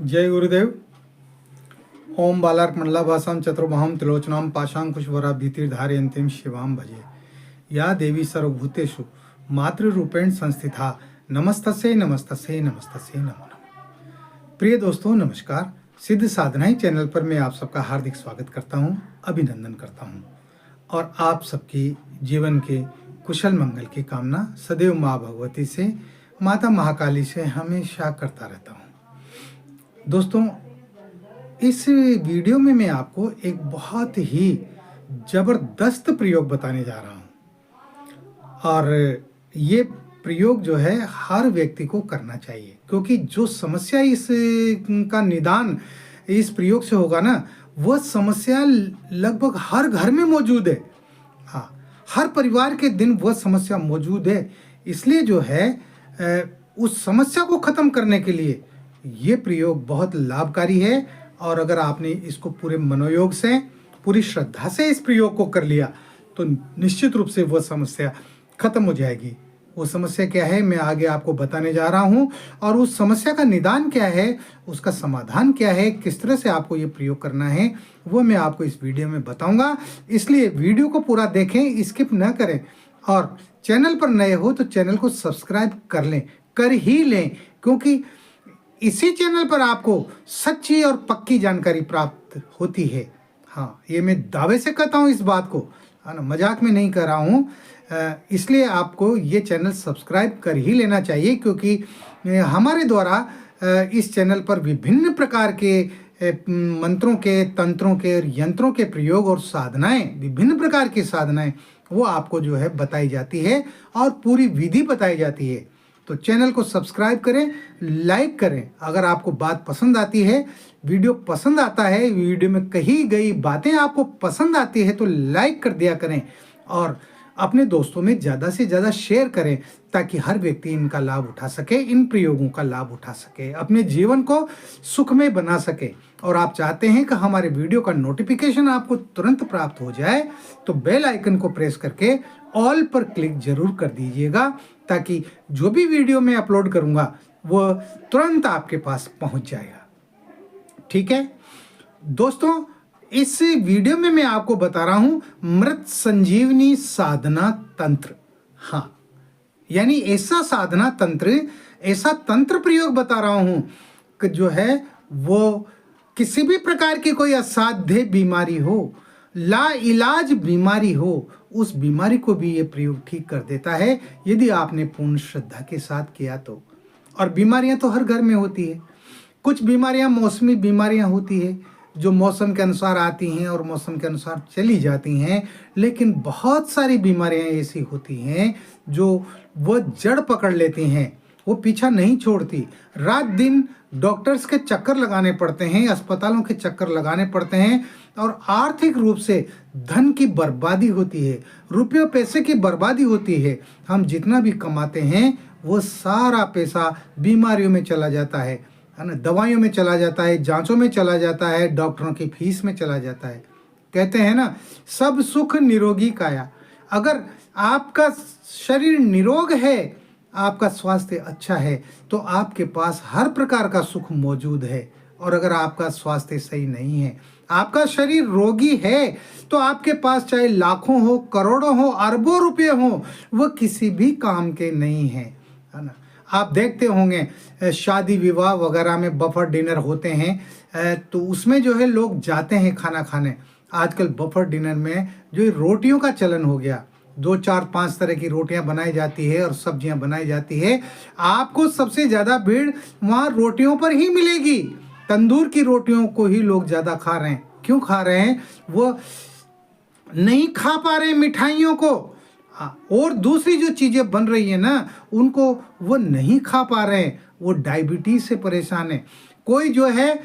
जय गुरुदेव। ओम बालार्क मंडलाभासां चतुर्बाहुं त्रिलोचनां पाशांकुशवराभीतिर्धारयन्तीं शिवां भजे। या देवी सर्वभूतेषु मातृरूपेण संस्थिता नमस्तस्यै नमस्तस्यै नमस्तस्यै नमो नमः। प्रिय दोस्तों नमस्कार। सिद्ध साधनाएं चैनल पर मैं आप सबका हार्दिक स्वागत करता हूं, अभिनंदन करता हूं और आप सबकी जीवन के कुशल मंगल की कामना सदैव माँ भगवती से, माता महाकाली से हमेशा करता रहता हूं। दोस्तों, इस वीडियो में मैं आपको एक बहुत ही जबरदस्त प्रयोग बताने जा रहा हूं और ये प्रयोग जो है हर व्यक्ति को करना चाहिए, क्योंकि जो समस्या इस का निदान इस प्रयोग से होगा ना, वह समस्या लगभग हर घर में मौजूद है। हाँ, हर परिवार के दिन वह समस्या मौजूद है। इसलिए जो है उस समस्या को खत्म करने के लिए ये प्रयोग बहुत लाभकारी है। और अगर आपने इसको पूरे मनोयोग से, पूरी श्रद्धा से इस प्रयोग को कर लिया तो निश्चित रूप से वह समस्या खत्म हो जाएगी। वो समस्या क्या है मैं आगे आपको बताने जा रहा हूं, और उस समस्या का निदान क्या है, उसका समाधान क्या है, किस तरह से आपको ये प्रयोग करना है, वो मैं आपको इस वीडियो में बताऊंगा। इसलिए वीडियो को पूरा देखें, स्किप न करें। और चैनल पर नए हो तो चैनल को सब्सक्राइब कर लें, कर ही लें, क्योंकि इसी चैनल पर आपको सच्ची और पक्की जानकारी प्राप्त होती है। हाँ, ये मैं दावे से कहता हूँ इस बात को, है ना, मजाक में नहीं कर रहा हूँ। इसलिए आपको ये चैनल सब्सक्राइब कर ही लेना चाहिए, क्योंकि हमारे द्वारा इस चैनल पर विभिन्न प्रकार के मंत्रों के, तंत्रों के, यंत्रों के प्रयोग और साधनाएं, विभिन्न प्रकार की साधनाएं वो आपको जो है बताई जाती है और पूरी विधि बताई जाती है। तो चैनल को सब्सक्राइब करें, लाइक करें। अगर आपको बात पसंद आती है, वीडियो पसंद आता है, वीडियो में कही गई बातें आपको पसंद आती है तो लाइक कर दिया करें और अपने दोस्तों में ज़्यादा से ज़्यादा शेयर करें, ताकि हर व्यक्ति इनका लाभ उठा सके, इन प्रयोगों का लाभ उठा सके, अपने जीवन को सुखमय बना सके। और आप चाहते हैं कि हमारे वीडियो का नोटिफिकेशन आपको तुरंत प्राप्त हो जाए तो बेल आइकन को प्रेस करके ऑल पर क्लिक जरूर कर दीजिएगा, ताकि जो भी वीडियो मैं अपलोड करूंगा वो तुरंत आपके पास पहुंच जाएगा। ठीक है दोस्तों, इस वीडियो में मैं आपको बता रहा हूं मृत संजीवनी साधना तंत्र। हाँ, यानी ऐसा साधना तंत्र, ऐसा तंत्र प्रयोग बता रहा हूं कि जो है वो किसी भी प्रकार की कोई असाध्य बीमारी हो, ला इलाज बीमारी हो, उस बीमारी को भी ये प्रयोग ठीक कर देता है, यदि आपने पूर्ण श्रद्धा के साथ किया तो। और बीमारियां तो हर घर में होती है। कुछ बीमारियां मौसमी बीमारियां होती है, जो मौसम के अनुसार आती हैं और मौसम के अनुसार चली जाती हैं, लेकिन बहुत सारी बीमारियां ऐसी होती हैं जो वो जड़ पकड़ लेती हैं, वो पीछा नहीं छोड़ती। रात दिन डॉक्टर्स के चक्कर लगाने पड़ते हैं, अस्पतालों के चक्कर लगाने पड़ते हैं और आर्थिक रूप से धन की बर्बादी होती है, रुपये पैसे की बर्बादी होती है। हम जितना भी कमाते हैं वो सारा पैसा बीमारियों में चला जाता है ना, दवाइयों में चला जाता है, जांचों में चला जाता है, डॉक्टरों की फीस में चला जाता है। कहते हैं ना, सब सुख निरोगी काया। अगर आपका शरीर निरोग है, आपका स्वास्थ्य अच्छा है, तो आपके पास हर प्रकार का सुख मौजूद है। और अगर आपका स्वास्थ्य सही नहीं है, आपका शरीर रोगी है, तो आपके पास चाहे लाखों हो, करोड़ों हो, अरबों रुपए हो, वह किसी भी काम के नहीं है ना। आप देखते होंगे शादी विवाह वगैरह में बफर डिनर होते हैं, तो उसमें जो है लोग जाते हैं खाना खाने। आजकल बफर डिनर में जो रोटियों का चलन हो गया, 2, 4, 5 तरह की रोटियां बनाई जाती है और सब्जियां बनाई जाती है। आपको सबसे ज़्यादा भीड़ वहाँ रोटियों पर ही मिलेगी। तंदूर की रोटियों को ही लोग ज़्यादा खा रहे हैं। क्यों खा रहे हैं? वो नहीं खा पा रहे मिठाइयों को, और दूसरी जो चीज़ें बन रही है ना, उनको वो नहीं खा पा रहे हैं। वो डायबिटीज से परेशान है, कोई जो है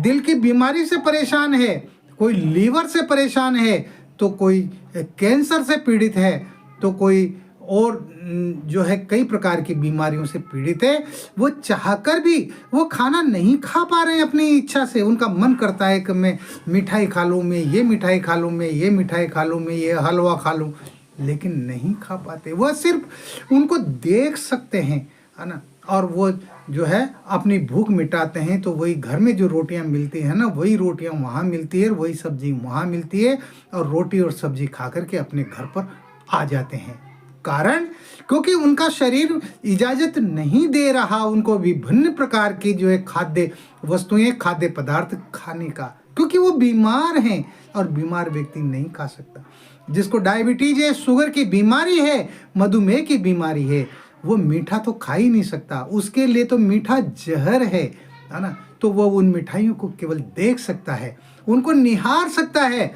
दिल की बीमारी से परेशान है, कोई लीवर से परेशान है, तो कोई कैंसर से पीड़ित है, तो कोई और जो है कई प्रकार की बीमारियों से पीड़ित है। वो चाहकर भी वो खाना नहीं खा पा रहे हैं अपनी इच्छा से। उनका मन करता है कि मैं मिठाई खा लूँ, मैं ये मिठाई खा लूँ, मैं ये मिठाई खा लूँ, मैं ये हलवा खा लूँ, लेकिन नहीं खा पाते। वह सिर्फ उनको देख सकते हैं, है ना, और वो जो है अपनी भूख मिटाते हैं, तो वही घर में जो रोटियां मिलती हैं ना, वही रोटियां वहाँ मिलती है, वही सब्जी वहाँ मिलती है, और रोटी और सब्जी खा करके अपने घर पर आ जाते हैं। कारण क्योंकि उनका शरीर इजाजत नहीं दे रहा उनको विभिन्न प्रकार की जो है खाद्य वस्तुएं, खाद्य पदार्थ खाने का, क्योंकि वो बीमार हैं, और बीमार व्यक्ति नहीं खा सकता। जिसको डायबिटीज है, शुगर की बीमारी है, मधुमेह की बीमारी है, वो मीठा तो खा ही नहीं सकता, उसके लिए तो मीठा जहर है ना। तो वो उन मिठाइयों को केवल देख सकता है, उनको निहार सकता है,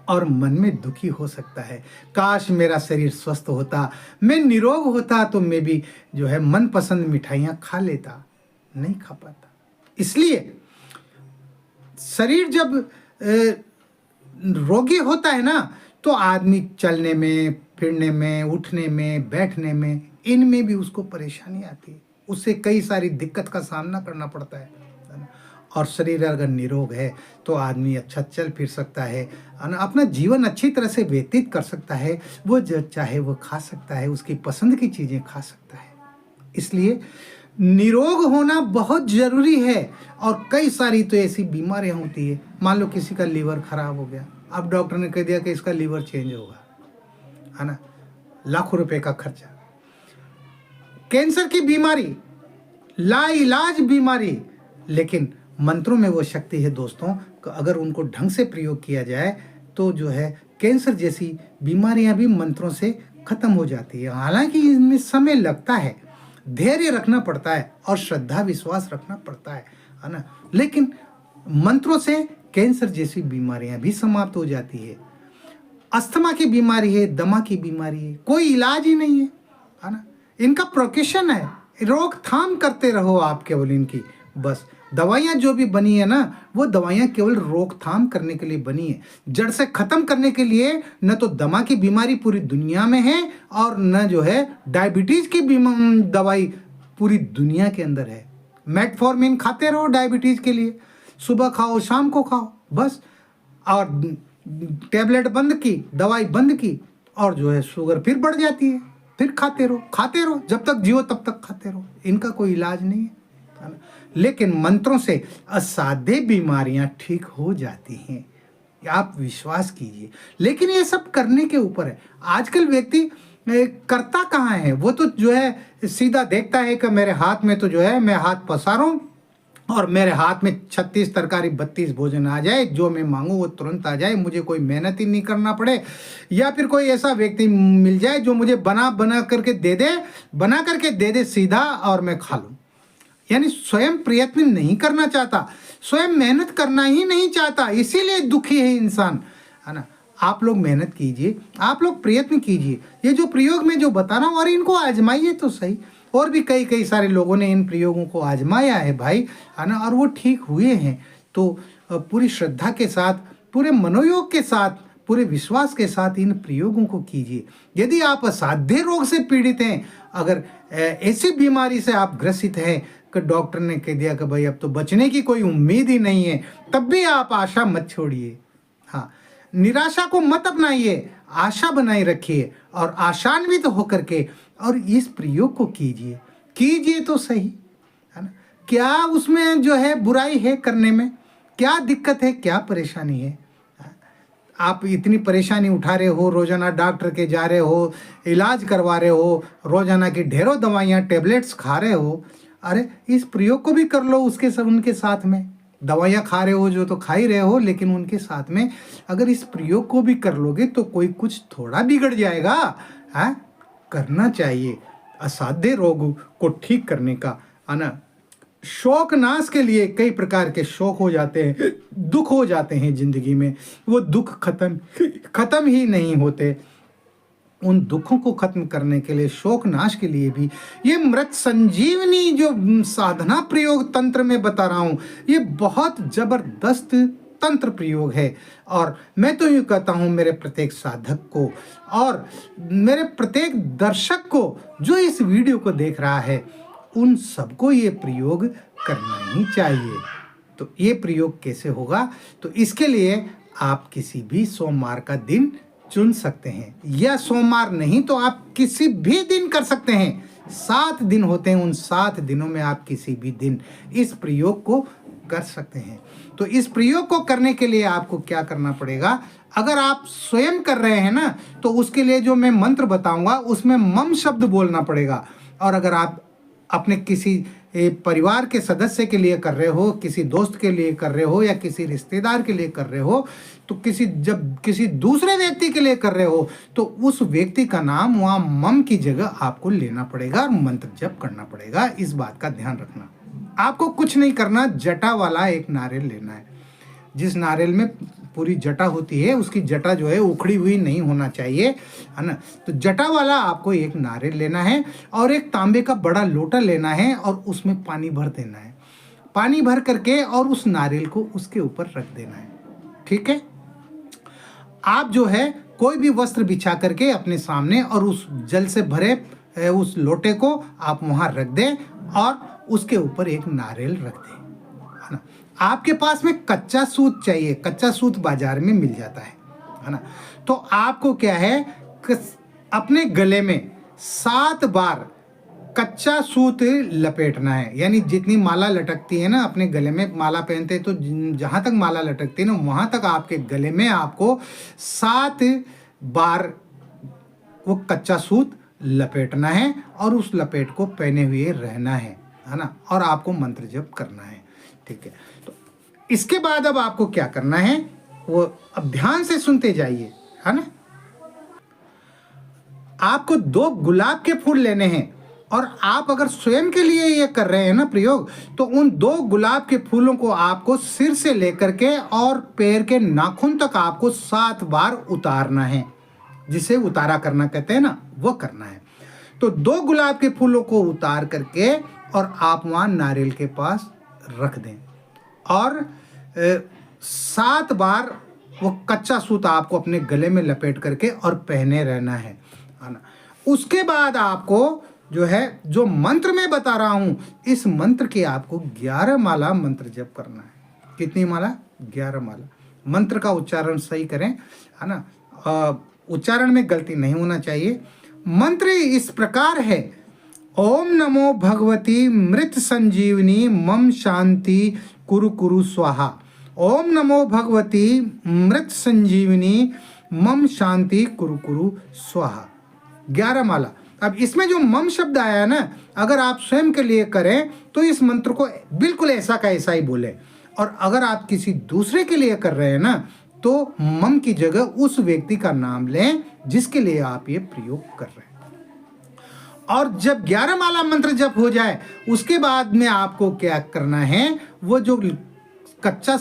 और मन में दुखी हो सकता है। काश मेरा शरीर स्वस्थ होता, मैं निरोग होता, तो मैं भी जो है मनपसंद मिठाइयाँ खा लेता, नहीं खा पाता। इसलिए शरीर जब रोगी होता है ना, तो आदमी चलने में, फिरने में, उठने में, बैठने में, इनमें भी उसको परेशानी आती है, उससे कई सारी दिक्कत का सामना करना पड़ता है ना। और शरीर अगर निरोग है तो आदमी अच्छा चल फिर सकता है ना, अपना जीवन अच्छी तरह से व्यतीत कर सकता है, वो जो चाहे वो खा सकता है, उसकी पसंद की चीज़ें खा सकता है। इसलिए निरोग होना बहुत जरूरी है। और कई सारी तो ऐसी बीमारियां होती है, मान लो किसी का लीवर खराब हो गया, अब डॉक्टर ने कह दिया कि इसका लीवर चेंज होगा, है ना, लाखों रुपए का खर्चा। कैंसर की बीमारी, लाइलाज बीमारी, लेकिन मंत्रों में वो शक्ति है दोस्तों, अगर उनको ढंग से प्रयोग किया जाए तो जो है कैंसर जैसी बीमारियां भी मंत्रों से खत्म हो जाती है। हालांकि इसमें समय लगता है, धैर्य रखना पड़ता है, और श्रद्धा विश्वास रखना पड़ता है ना, लेकिन मंत्रों से कैंसर जैसी बीमारियां भी समाप्त हो जाती है। अस्थमा की बीमारी है, दमा की बीमारी है, कोई इलाज ही नहीं है ना, इनका प्रोकेशन है, रोकथाम करते रहो आप केवल इनकी। बस दवाइयाँ जो भी बनी है ना, वो दवाइयाँ केवल रोकथाम करने के लिए बनी है, जड़ से खत्म करने के लिए। न तो दमा की बीमारी पूरी दुनिया में है, और न जो है डायबिटीज की दवाई पूरी दुनिया के अंदर है। मेटफॉर्मिन खाते रहो डायबिटीज के लिए, सुबह खाओ शाम को खाओ बस, और टेबलेट बंद की, दवाई बंद की, और जो है शुगर फिर बढ़ जाती है, फिर खाते रहो, जब तक जियो तब तक खाते रहो, इनका कोई इलाज नहीं है ना। लेकिन मंत्रों से असाध्य बीमारियां ठीक हो जाती हैं, आप विश्वास कीजिए। लेकिन ये सब करने के ऊपर है। आजकल व्यक्ति करता कहाँ है, वो तो जो है सीधा देखता है कि मेरे हाथ में तो जो है मैं हाथ पसारूं और मेरे हाथ में 36 तरकारी 32 भोजन आ जाए, जो मैं मांगू वो तुरंत आ जाए, मुझे कोई मेहनत ही नहीं करना पड़े, या फिर कोई ऐसा व्यक्ति मिल जाए जो मुझे बना करके दे दे सीधा, और मैं खा लूँ। यानी स्वयं प्रयत्न नहीं करना चाहता, स्वयं मेहनत करना ही नहीं चाहता, इसीलिए दुखी है इंसान, है ना। आप लोग मेहनत कीजिए, आप लोग प्रयत्न कीजिए, ये जो प्रयोग मैं जो बता रहा हूँ, और इनको आजमाइए तो सही। और भी कई सारे लोगों ने इन प्रयोगों को आजमाया है भाई, है ना, और वो ठीक हुए हैं। तो पूरी श्रद्धा के साथ, पूरे मनोयोग के साथ, पूरे विश्वास के साथ इन प्रयोगों को कीजिए। यदि आप असाध्य रोग से पीड़ित हैं, अगर ऐसी बीमारी से आप ग्रसित हैं कि डॉक्टर ने कह दिया कि भाई अब तो बचने की कोई उम्मीद ही नहीं है, तब भी आप आशा मत छोड़िए। हाँ, निराशा को मत अपनाइए, आशा बनाए रखिए, और आशान्वित होकर के और इस प्रयोग को कीजिए तो सही, है ना। क्या उसमें जो है बुराई है करने में, क्या दिक्कत है, क्या परेशानी है। आप इतनी परेशानी उठा रहे हो, रोजाना डॉक्टर के जा रहे हो, इलाज करवा रहे हो, रोजाना की ढेरों दवाइयाँ टेबलेट्स खा रहे हो, अरे इस प्रयोग को भी कर लो उनके साथ में। दवाइयाँ खा रहे हो जो तो खा ही रहे हो, लेकिन उनके साथ में अगर इस प्रयोग को भी कर लोगे तो कोई कुछ थोड़ा बिगड़ जाएगा, है। करना चाहिए असाध्य रोग को ठीक करने का, है ना। शोक नाश के लिए कई प्रकार के शोक हो जाते हैं, दुख हो जाते हैं जिंदगी में, वो दुख खत्म ही नहीं होते। उन दुखों को खत्म करने के लिए, शोक नाश के लिए भी ये मृत संजीवनी जो साधना प्रयोग तंत्र में बता रहा हूँ, ये बहुत जबरदस्त तंत्र प्रयोग है। और मैं तो यूँ कहता हूँ मेरे प्रत्येक साधक को और मेरे प्रत्येक दर्शक को जो इस वीडियो को देख रहा है, उन सबको ये प्रयोग करना ही चाहिए। तो ये प्रयोग कैसे होगा, तो इसके लिए आप किसी भी सोमवार का दिन चुन सकते हैं, या सोमवार नहीं तो आप किसी भी दिन कर सकते हैं, 7 दिन होते हैं, उन 7 दिनों में आप किसी भी दिन इस प्रयोग को कर सकते हैं। तो इस प्रयोग को करने के लिए आपको क्या करना पड़ेगा, अगर आप स्वयं कर रहे हैं ना, तो उसके लिए जो मैं मंत्र बताऊंगा उसमें मम शब्द बोलना पड़ेगा। और अगर आप अपने किसी परिवार के सदस्य के लिए कर रहे हो, किसी दोस्त के लिए कर रहे हो, या किसी रिश्तेदार के लिए कर रहे हो, तो जब किसी दूसरे व्यक्ति के लिए कर रहे हो, तो उस व्यक्ति का नाम वहाँ मम की जगह आपको लेना पड़ेगा और मंत्र जप करना पड़ेगा। इस बात का ध्यान रखना। आपको कुछ नहीं करना, जटा वाला एक नारियल लेना है। जिस नारियल में पूरी जटा होती है, उसकी जटा जो है उखड़ी हुई नहीं होना चाहिए, है ना। तो जटा वाला आपको एक नारियल लेना है और एक तांबे का बड़ा लोटा लेना है और उसमें पानी भर देना है। पानी भर करके और उस नारियल को उसके ऊपर रख देना है। ठीक है। आप जो है कोई भी वस्त्र बिछा करके अपने सामने और उस जल से भरे उस लोटे को आप वहां रख दें और उसके ऊपर एक नारियल रख दें, है ना। आपके पास में कच्चा सूत चाहिए, कच्चा सूत बाजार में मिल जाता है ना। तो आपको क्या है, अपने गले में 7 बार कच्चा सूत लपेटना है। यानी जितनी माला लटकती है ना, अपने गले में माला पहनते हैं तो जहां तक माला लटकती है ना, वहां तक आपके गले में आपको 7 बार वो कच्चा सूत लपेटना है और उस लपेट को पहने हुए रहना है ना। और आपको मंत्र जप करना है। ठीक है। तो इसके बाद अब आपको क्या करना है, वो अब ध्यान से सुनते जाइए, है ना। आपको 2 गुलाब के फूल लेने हैं और आप अगर स्वयं के लिए ये कर रहे हैं ना प्रयोग, तो उन 2 गुलाब के फूलों को आपको सिर से लेकर के और पैर के नाखून तक आपको 7 बार उतारना है। जिसे उतारा करना कहते हैं ना, वो करना है। तो 2 गुलाब के फूलों को उतार करके और आप वहां नारियल के पास रख दें और 7 बार वो कच्चा सूत आपको अपने गले में लपेट करके और पहने रहना है ना। उसके बाद आपको जो है, जो मंत्र मैं बता रहा हूं, इस मंत्र के आपको 11 माला मंत्र जप करना है। कितनी माला? 11 माला। मंत्र का उच्चारण सही करें, है ना। उच्चारण में गलती नहीं होना चाहिए। मंत्र इस प्रकार है, ओम नमो भगवती मृत संजीवनी मम शांति कुरु कुरु स्वाहा। ओम नमो भगवती मृत संजीवनी मम शांति कुरु कुरु स्वाहा। 11 माला। अब इसमें जो मम शब्द आया है ना, अगर आप स्वयं के लिए करें तो इस मंत्र को बिल्कुल ऐसा का ऐसा ही बोले, और अगर आप किसी दूसरे के लिए कर रहे हैं ना, तो मम की जगह उस व्यक्ति का नाम लें जिसके लिए आप ये प्रयोग कर रहे हैं। और जब 11 माला मंत्र जप हो जाए, उसके बाद में आपको क्या करना है, वो जो कच्चा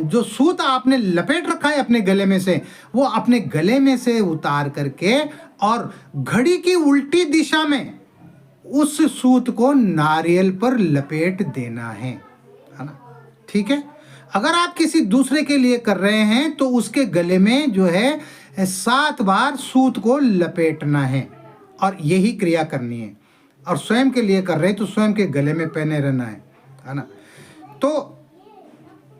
जो सूत आपने लपेट रखा है अपने गले में से, वो अपने गले में से उतार करके और घड़ी की उल्टी दिशा में उस सूत को नारियल पर लपेट देना है ना। ठीक है। अगर आप किसी दूसरे के लिए कर रहे हैं तो उसके गले में जो है 7 बार सूत को लपेटना है और यही क्रिया करनी है। और स्वयं के लिए कर रहे हैं तो स्वयं के गले में पहने रहना है ना। तो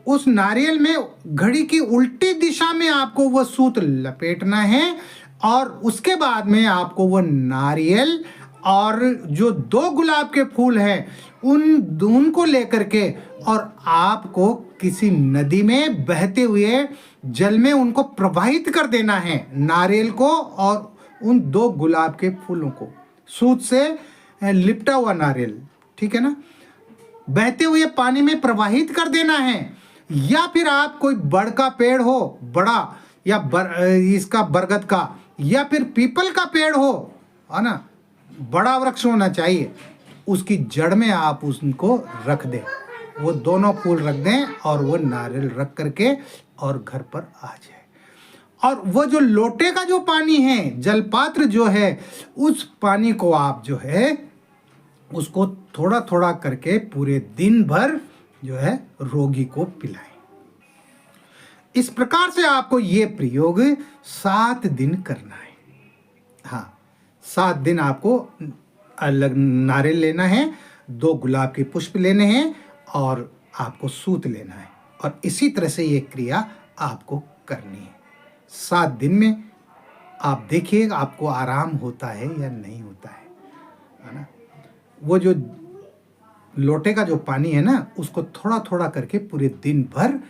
उस नारियल में घड़ी की उल्टी दिशा में आपको वह सूत लपेटना है और उसके बाद में आपको वह नारियल और जो 2 गुलाब के फूल हैं उनको लेकर के और आपको किसी नदी में बहते हुए जल में उनको प्रवाहित कर देना है, नारियल को और उन 2 गुलाब के फूलों को, सूत से लिपटा हुआ नारियल, ठीक है ना, बहते हुए पानी में प्रवाहित कर देना है। या फिर आप कोई बड़ का पेड़ हो, बड़ा, या इसका बरगद का या फिर पीपल का पेड़ हो, है ना, बड़ा वृक्ष होना चाहिए, उसकी जड़ में आप उसको रख दें, वो दोनों फूल रख दें और वो नारियल रख करके और घर पर आ जाए। और वो जो लोटे का जो पानी है, जलपात्र जो है, उस पानी को आप जो है उसको थोड़ा थोड़ा करके पूरे दिन भर जो है रोगी को पिलाएं। इस प्रकार से आपको ये प्रयोग 7 दिन करना है। हाँ, 7 दिन आपको अलग नारियल लेना है, 2 गुलाब के पुष्प लेने हैं और आपको सूत लेना है और इसी तरह से ये क्रिया आपको करनी है। 7 दिन में आप देखिए आपको आराम होता है या नहीं होता है ना। वो जो लोटे का जो पानी है ना, उसको थोड़ा थोड़ा करके पूरे दिन भर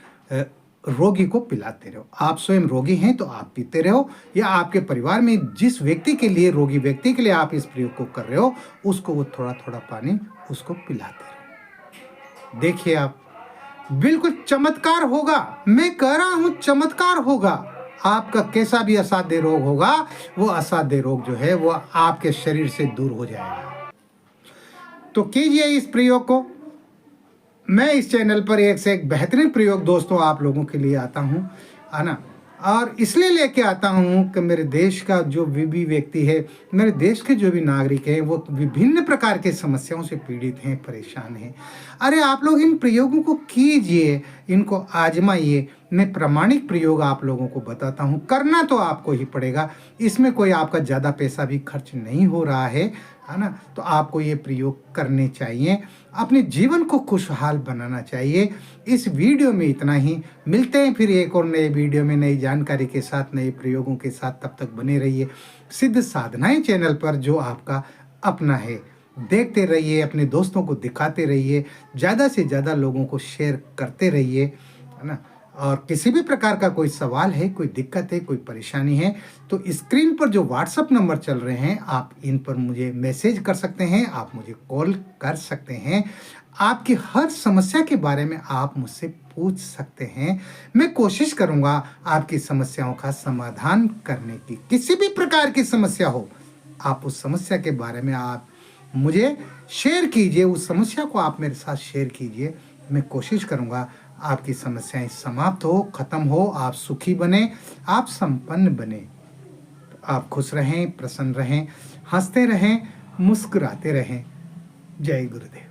रोगी को पिलाते रहो। आप स्वयं रोगी हैं तो आप पीते रहो, या आपके परिवार में जिस व्यक्ति के लिए, रोगी व्यक्ति के लिए आप इस प्रयोग को कर रहे हो, उसको वो थोड़ा थोड़ा पानी उसको पिलाते रहो। देखिए आप, बिल्कुल चमत्कार होगा। मैं कह रहा हूं चमत्कार होगा। आपका कैसा भी असाध्य रोग होगा, वो असाध्य रोग जो है वो आपके शरीर से दूर हो जाएगा। तो कीजिए इस प्रयोग को। मैं इस चैनल पर एक से एक बेहतरीन प्रयोग दोस्तों आप लोगों के लिए आता हूँ, है ना। और इसलिए लेके आता हूँ कि मेरे देश का जो भी व्यक्ति है, मेरे देश के जो भी नागरिक हैं, वो विभिन्न प्रकार के समस्याओं से पीड़ित हैं, परेशान हैं। अरे आप लोग इन प्रयोगों को कीजिए, इनको आजमाइए। मैं प्रामाणिक प्रयोग आप लोगों को बताता हूँ, करना तो आपको ही पड़ेगा। इसमें कोई आपका ज़्यादा पैसा भी खर्च नहीं हो रहा है ना। तो आपको ये प्रयोग करने चाहिए, अपने जीवन को खुशहाल बनाना चाहिए। इस वीडियो में इतना ही। मिलते हैं फिर एक और नए वीडियो में नई जानकारी के साथ, नए प्रयोगों के साथ। तब तक बने रहिए सिद्ध साधनाएं चैनल पर, जो आपका अपना है। देखते रहिए, अपने दोस्तों को दिखाते रहिए, ज़्यादा से ज़्यादा लोगों को शेयर करते रहिए, है ना। और किसी भी प्रकार का कोई सवाल है, कोई दिक्कत है, कोई परेशानी है, तो स्क्रीन पर जो व्हाट्सएप नंबर चल रहे हैं, आप इन पर मुझे मैसेज कर सकते हैं, आप मुझे कॉल कर सकते हैं। आपकी हर समस्या के बारे में आप मुझसे पूछ सकते हैं। मैं कोशिश करूंगा आपकी समस्याओं का समाधान करने की। किसी भी प्रकार की समस्या हो, आप उस समस्या के बारे में आप मुझे शेयर कीजिए, उस समस्या को आप मेरे साथ शेयर कीजिए। मैं कोशिश करूंगा आपकी समस्याएं समाप्त हो, खत्म हो, आप सुखी बने, आप संपन्न बने। आप खुश रहें, प्रसन्न रहें, हंसते रहें, मुस्कुराते रहें। जय गुरुदेव।